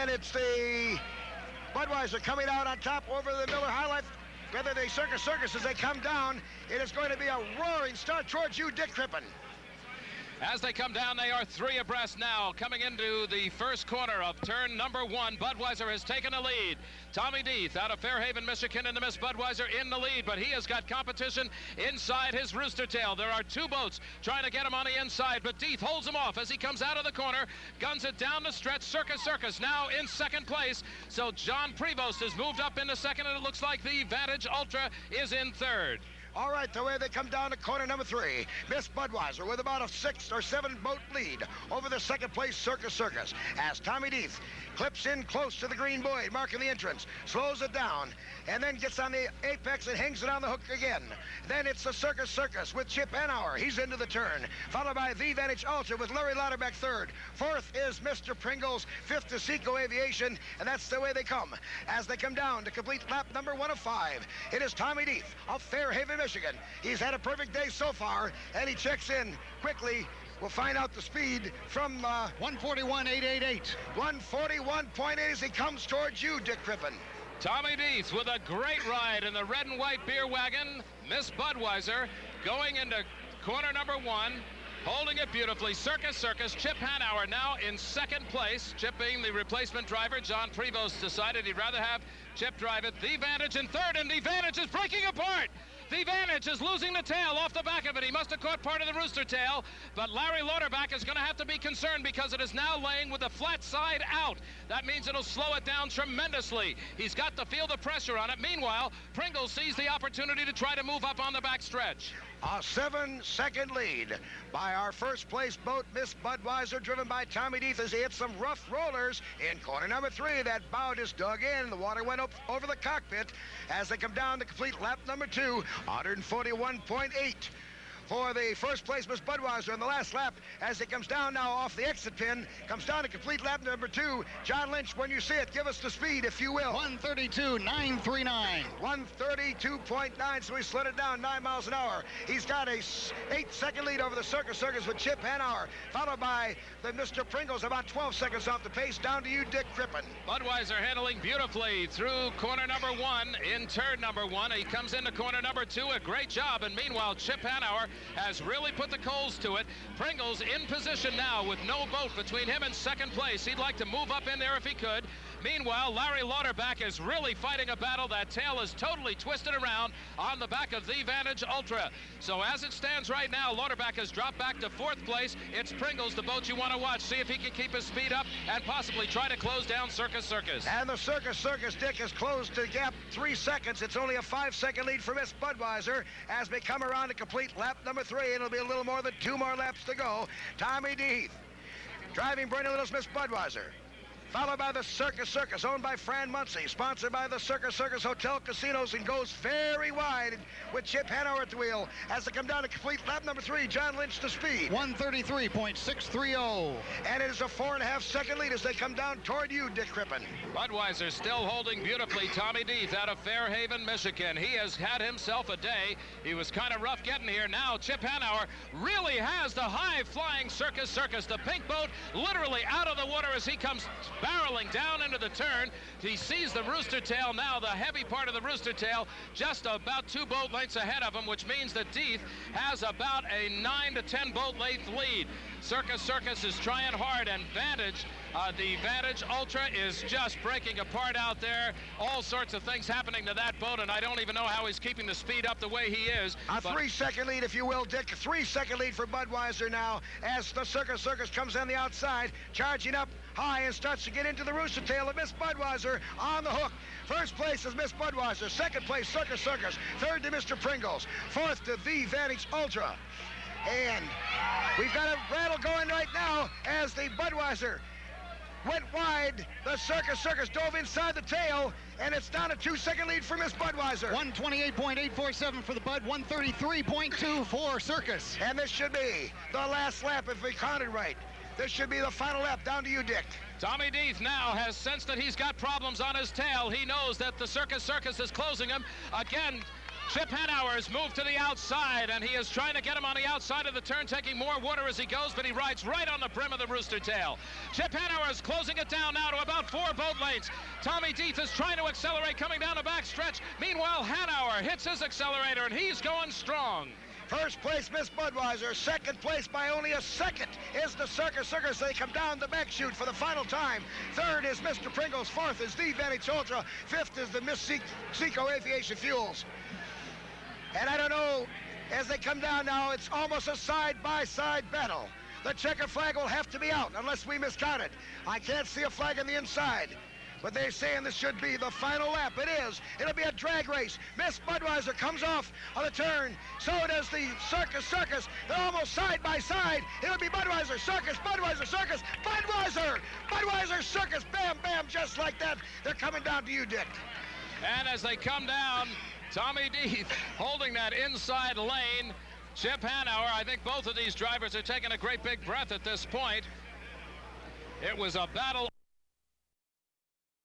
And it's the Budweiser coming out on top over the Miller High Life. Whether the Circus as they come down, it is going to be a roaring start towards you, Dick Crippen. As they come down, they are 3 abreast now. Coming into the first corner of turn number 1, Budweiser has taken a lead. Tommy Deeth out of Fairhaven, Michigan, in the Miss Budweiser in the lead, but he has got competition inside his rooster tail. There are 2 boats trying to get him on the inside, but Deeth holds him off as he comes out of the corner, guns it down the stretch. Circus now in second place. So John Prevost has moved up into second, and it looks like the Vantage Ultra is in third. All right, the way they come down to corner number 3, Miss Budweiser with about a 6 or 7 boat lead over the second place Circus as Tommy Deeth clips in close to the green buoy, marking the entrance, slows it down, and then gets on the apex and hangs it on the hook again. Then it's the Circus with Chip Hanauer. He's into the turn, followed by the Vantage Ultra with Larry Lauterbach third. Fourth is Mr. Pringles, fifth to Seco Aviation, and that's the way they come. As they come down to complete lap number 1 of 5, it is Tommy Deeth of Fairhaven, Michigan. He's had a perfect day so far, and he checks in quickly. We'll find out the speed from 141.888. 141.8 as he comes towards you, Dick Crippen. Tommy Deeth with a great ride in the red and white beer wagon. Miss Budweiser going into corner number 1, holding it beautifully. Circus. Chip Hanauer now in second place. Chip being the replacement driver. John Prevost decided he'd rather have Chip drive it. The Vantage in third, and the Vantage is breaking apart. The Vantage is losing the tail off the back of it. He must have caught part of the rooster tail, but Larry Lauterbach is going to have to be concerned because it is now laying with the flat side out. That means it'll slow it down tremendously. He's got to feel the pressure on it. Meanwhile, Pringles sees the opportunity to try to move up on the back stretch. A 7-second lead by our first place boat, Miss Budweiser, driven by Tommy Deeth as he hit some rough rollers in corner number 3. That bow just dug in. The water went up over the cockpit as they come down to complete lap number 2, 141.8. For the first place, Miss Budweiser in the last lap as it comes down now off the exit pin, comes down to complete lap number 2. John Lynch, when you see it, give us the speed, if you will. 132.939. 132.9, so he slowed it down 9 miles an hour. He's got a 8-second lead over the Circus with Chip Hanauer, followed by the Mr. Pringles, about 12 seconds off the pace. Down to you, Dick Crippen. Budweiser handling beautifully through corner number 1 in turn number 1. He comes into corner number 2, a great job, and meanwhile, Chip Hanauer has really put the coals to it. Pringles in position now with no boat between him and second place. He'd like to move up in there if he could. Meanwhile, Larry Lauterbach is really fighting a battle. That tail is totally twisted around on the back of the Vantage Ultra. So as it stands right now, Lauterbach has dropped back to 4th place. It's Pringles, the boat you want to watch. See if he can keep his speed up and possibly try to close down Circus. And the Circus, Dick, has closed the gap 3 seconds. It's only a 5-second lead for Miss Budweiser as we come around to complete lap number 3. It'll be a little more than 2 more laps to go. Tommy Deeth driving Bernie Little's Miss Budweiser, followed by the Circus, owned by Fran Muncie, sponsored by the Circus Hotel Casinos, and goes very wide with Chip Hanauer at the wheel as they come down to complete lap number 3. John Lynch to speed. 133.630. And it is a 4.5-second lead as they come down toward you, Dick Crippen. Budweiser still holding beautifully. Tommy Deeth out of Fairhaven, Michigan. He has had himself a day. He was kind of rough getting here. Now Chip Hanauer really has the high-flying Circus. The pink boat literally out of the water as he comes barreling down into the turn. He sees the rooster tail now, the heavy part of the rooster tail, just about 2 boat lengths ahead of him, which means that Deeth has about a 9 to 10 boat length lead. Circus is trying hard, and the Vantage Ultra is just breaking apart out there. All sorts of things happening to that boat, and I don't even know how he's keeping the speed up the way he is. A 3-second lead, if you will, Dick. 3-second lead for Budweiser now as the Circus comes on the outside, charging up high and starts to get into the rooster tail of Miss Budweiser on the hook. First place is Miss Budweiser. Second place, Circus. Third to Mr. Pringles. Fourth to the Vantage Ultra. And we've got a battle going right now as the Budweiser went wide. The Circus dove inside the tail, and it's down a 2-second lead for Miss Budweiser. 128.847 for the Bud, 133.2 for Circus. And this should be the last lap if we counted right. This should be the final lap. Down to you, Dick. Tommy Deeth now has sensed that he's got problems on his tail. He knows that the Circus is closing him. Again, Chip Hanauer has moved to the outside, and he is trying to get him on the outside of the turn, taking more water as he goes, but he rides right on the brim of the rooster tail. Chip Hanauer is closing it down now to about 4 boat lengths. Tommy Deeth is trying to accelerate, coming down the back stretch. Meanwhile, Hanauer hits his accelerator, and he's going strong. First place, Miss Budweiser. Second place by only a second is the Circus Circus. They come down the back chute for the final time. Third is Mr. Pringles. Fourth is the Vantage Ultra. Fifth is the Miss Seco Aviation Fuels. And I don't know, as they come down now, it's almost a side-by-side battle. The checker flag will have to be out unless we miscount it. I can't see a flag on the inside. But they're saying this should be the final lap. It is. It'll be a drag race. Miss Budweiser comes off on the turn. So does the Circus Circus. They're almost side by side. It'll be Budweiser, Circus, Budweiser, Circus, Budweiser, Budweiser, Circus. Bam, bam, just like that. They're coming down to you, Dick. And as they come down, Tommy Deeth holding that inside lane. Chip Hanauer, I think both of these drivers are taking a great big breath at this point. It was a battle